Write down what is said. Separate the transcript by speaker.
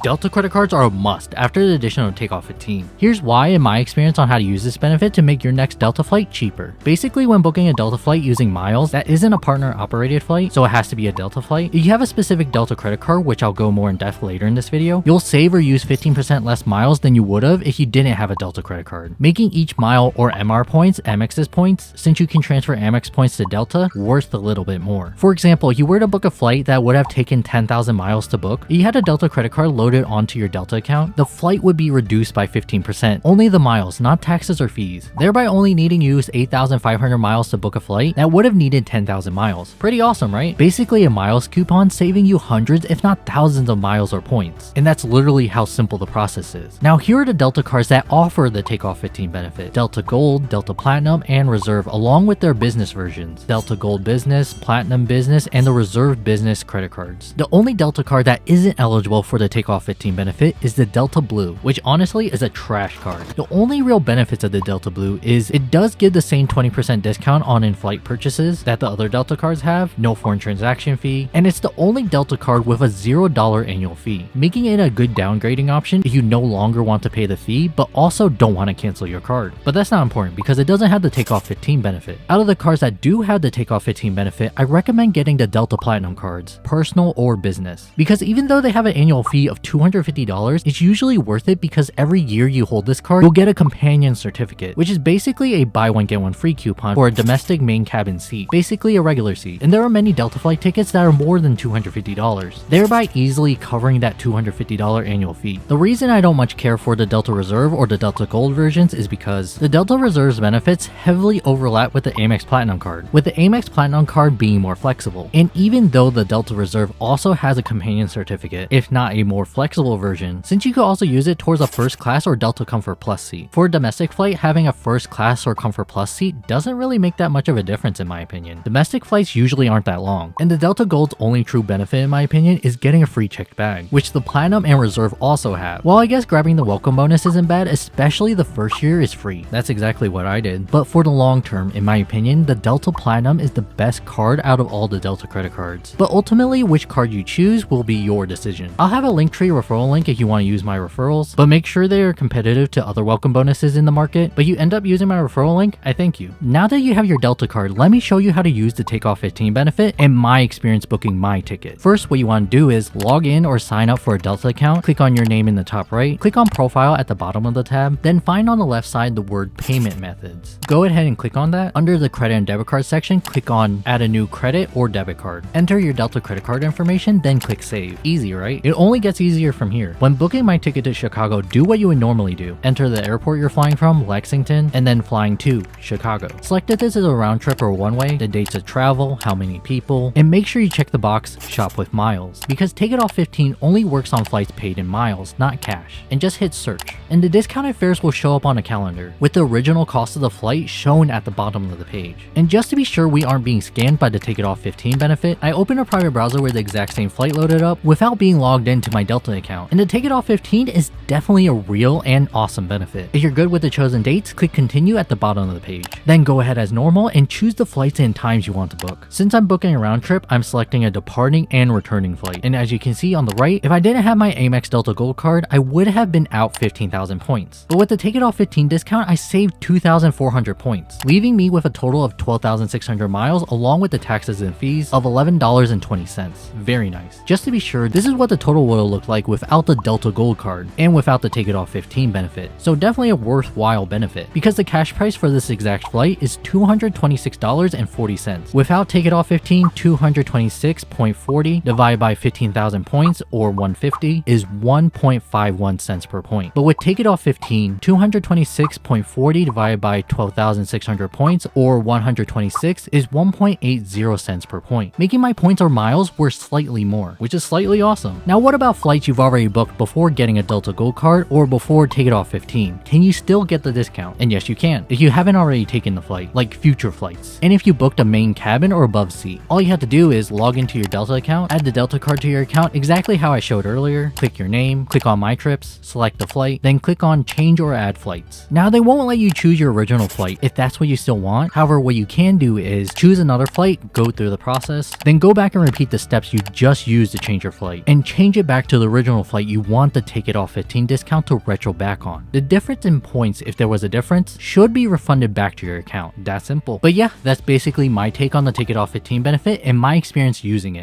Speaker 1: Delta credit cards are a must after the addition of TakeOff 15. Here's why and my experience on how to use this benefit to make your next Delta flight cheaper. Basically, when booking a Delta flight using miles that isn't a partner operated flight, so it has to be a Delta flight, if you have a specific Delta credit card, which I'll go more in depth later in this video, you'll save or use 15% less miles than you would have if you didn't have a Delta credit card, making each mile or MR points, Amex's points, since you can transfer Amex points to Delta, worth a little bit more. For example, if you were to book a flight that would have taken 10,000 miles to book, if you had a Delta credit card loaded onto your Delta account, the flight would be reduced by 15%, only the miles, not taxes or fees, thereby only needing to use 8,500 miles to book a flight that would have needed 10,000 miles. Pretty awesome, right? Basically a miles coupon saving you hundreds if not thousands of miles or points, and that's literally how simple the process is. Now here are the Delta cards that offer the TakeOff 15 benefit: Delta Gold, Delta Platinum, and Reserve, along with their business versions: Delta Gold Business, Platinum Business, and the Reserve Business credit cards. The only Delta card that isn't eligible for the TakeOff 15 benefit is the Delta Blue, which honestly is a trash card. The only real benefits of the Delta Blue is it does give the same 20% discount on in-flight purchases that the other Delta cards have, no foreign transaction fee, and it's the only Delta card with a $0 annual fee, making it a good downgrading option if you no longer want to pay the fee but also don't want to cancel your card. But that's not important because it doesn't have the TakeOff 15 benefit. Out of the cards that do have the TakeOff 15 benefit, I recommend getting the Delta Platinum cards, personal or business, because even though they have an annual fee of $250, it's usually worth it because every year you hold this card, you'll get a companion certificate, which is basically a buy one get one free coupon for a domestic main cabin seat, basically a regular seat. And there are many Delta flight tickets that are more than $250, thereby easily covering that $250 annual fee. The reason I don't much care for the Delta Reserve or the Delta Gold versions is because the Delta Reserve's benefits heavily overlap with the Amex Platinum card, with the Amex Platinum card being more flexible. And even though the Delta Reserve also has a companion certificate, if not a more flexible version, since you could also use it towards a first class or Delta Comfort Plus seat. For a domestic flight, having a first class or Comfort Plus seat doesn't really make that much of a difference in my opinion. Domestic flights usually aren't that long, and the Delta Gold's only true benefit in my opinion is getting a free checked bag, which the Platinum and Reserve also have. While I guess grabbing the welcome bonus isn't bad, especially the first year is free. That's exactly what I did. But for the long term, in my opinion, the Delta Platinum is the best card out of all the Delta credit cards. But ultimately, which card you choose will be your decision. I'll have a Linktree referral link if you want to use my referrals, but make sure they are competitive to other welcome bonuses in the market. But you end up using my referral link, I thank you. Now that you have your Delta card, let me show you how to use the TakeOff 15 benefit and my experience booking my ticket. First, what you want to do is log in or sign up for a Delta account, click on your name in the top right, click on profile at the bottom of the tab, then find on the left side the word payment methods. Go ahead and click on that. Under the credit and debit card section, click on add a new credit or debit card. Enter your Delta credit card information, then click save. Easy, right? It only gets easier from here. When booking my ticket to Chicago, do what you would normally do. Enter the airport you're flying from, Lexington, and then flying to Chicago. Select if this is a round trip or one way, the dates of travel, how many people, and make sure you check the box shop with miles, because TakeOff 15 only works on flights paid in miles, not cash. And just hit search, and the discounted fares will show up on a calendar, with the original cost of the flight shown at the bottom of the page. And just to be sure we aren't being scammed by the TakeOff 15 benefit, I opened a private browser with the exact same flight loaded up without being logged into my Delta account. And the TakeOff 15 is definitely a real and awesome benefit. If you're good with the chosen dates, click continue at the bottom of the page. Then go ahead as normal and choose the flights and times you want to book. Since I'm booking a round trip, I'm selecting a departing and returning flight. And as you can see on the right, if I didn't have my Amex Delta Gold card, I would have been out 15,000 points. But with the TakeOff 15 discount, I saved 2,400 points, leaving me with a total of 12,600 miles along with the taxes and fees of $11.20. Very nice. Just to be sure, this is what the total would have looked like without the Delta Gold card and without the TakeOff 15 benefit. So definitely a worthwhile benefit, because the cash price for this exact flight is $226.40. Without TakeOff 15, 226.40 divided by 15,000 points or 150 is 1.51 cents per point. But with TakeOff 15, 226.40 divided by 12,600 points or 126 is 1.80 cents per point, making my points or miles worth slightly more, which is slightly awesome. Now what about flights you've already booked before getting a Delta Gold card or before TakeOff 15? Can you still get the discount? And yes, you can, if you haven't already taken the flight, like future flights. And if you booked a main cabin or above seat, all you have to do is log into your Delta account, add the Delta card to your account exactly how I showed earlier, click your name, click on My Trips, select the flight, then click on change or add flights. Now they won't let you choose your original flight if that's what you still want. However, what you can do is choose another flight, go through the process, then go back and repeat the steps you just used to change your flight, and change it back to the original flight you want the Take It Off 15 discount to retro back on. The difference in points, if there was a difference, should be refunded back to your account. That simple. But yeah, that's basically my take on the Take It Off 15 benefit and my experience using it.